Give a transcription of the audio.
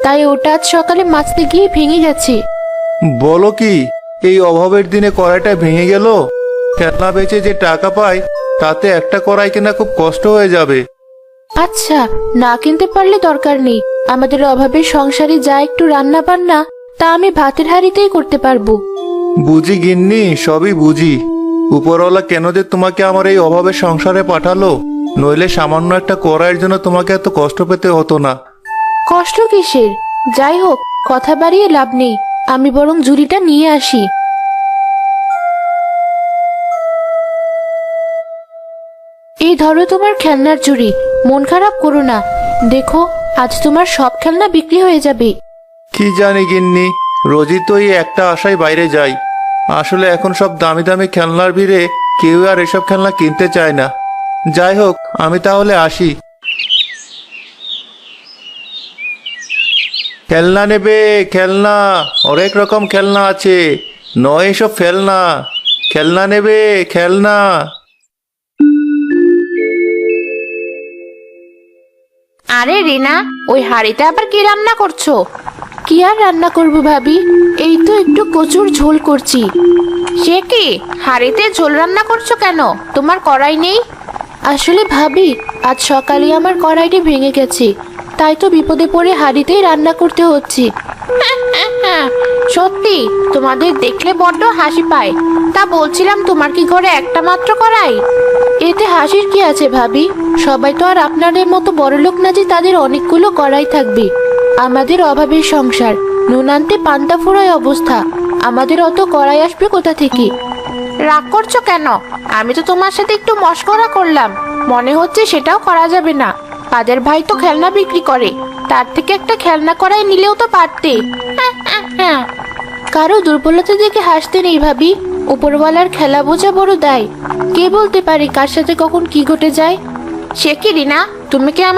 তাই ওটা আজ সকালে মাজতে গিয়ে ভেঙে গেছে। বলো কি, এই অভাবের দিনে কড়াইটা ভেঙে গেল? খেলনা বেচে যে টাকা পাই তাতে একটা কড়াই কেনা খুব কষ্ট হয়ে যাবে। আচ্ছা, না কিনতে পারলে দরকার নেই। আমাদের অভাবের সংসারে যা একটু রান্না বান্না তা আমি ভাতের হাঁড়িতেই করতে পারবো। বুঝি গিন্নি, সবই বুঝি। উপরওয়ালা কেন যে তোমাকে আমার এই অভাবের সংসারে পাঠালো, নইলে সামান্য একটা কড়াইয়ের জন্য তোমাকে এত কষ্ট পেতে হতো না। কষ্ট কিসের? যাই হোক, কথা বাড়িয়ে লাভ নেই। আমি বরং ঝুড়িটা নিয়ে আসি। এই ধরো তোমার খেলনার ঝুড়ি। মন খারাপ করো না, দেখো আজ তোমার সব খেলনা বিক্রি হয়ে যাবে। কি জানি গিন্নি, রোজই তো এই একটা আশায় বাইরে যাই। আসলে এখন সব দামি দামি খেলনার ভিড়ে কেউ আর এসব খেলনা কিনতে চায় না। যাই হোক, আমি তাহলে আসি। খেলনা নেবে? খেলনা অনেক রকম খেলনা আছে, নয় এসব ফেলনা। খেলনা নেবে? খেলনা। আরে রিনা, ওই হাঁড়িতে আবার কি রান্না করছো? কি আর রান্না করবো ভাবি, এই তো একটু কচুর ঝোল করছি। সে কি, হাঁড়িতে ঝোল রান্না করছো কেন? তোমার কড়াই নেই? আসলে ভাবি, আজ সকালে আমার কড়াইটি ভেঙে গেছে, তাই তো বিপদে পড়ে হাঁড়িতেই রান্না করতে হচ্ছে। সত্যি, তোমাদের দেখলে বড্ড হাসি পায়। তা বলছিলাম, তোমার কি ঘরে একটা মাত্র কড়াই? এতে হাসির কি আছে ভাবি? সবাই তো আর আপনাদের মতো বড়লোক না যে তাদের অনেকগুলো কড়াই থাকবে। আমাদের অভাবের সংসার, নুন আনতে পান্তা ফুরায় অবস্থা। আমাদের অত কড়াই আসবে কোথা থেকে? রাগ করছো কেন? আমি তো তোমার সাথে একটু মশকরা করলাম। মনে হচ্ছে সেটাও করা যাবে না। কাদের ভাই তো খেলনা বিক্রি করে, তার থেকে একটা খেলনা কড়াই নিলেও তো পারতে। কারো দুর্বলতা দেখে হাসতে নেই ভাবি। উপরওয়ালার খেলা বোঝা বড় দায়। কে বলতে পারে কার সাথে কখন কি ঘটে যায়? সে কি রিনা, তুমি কি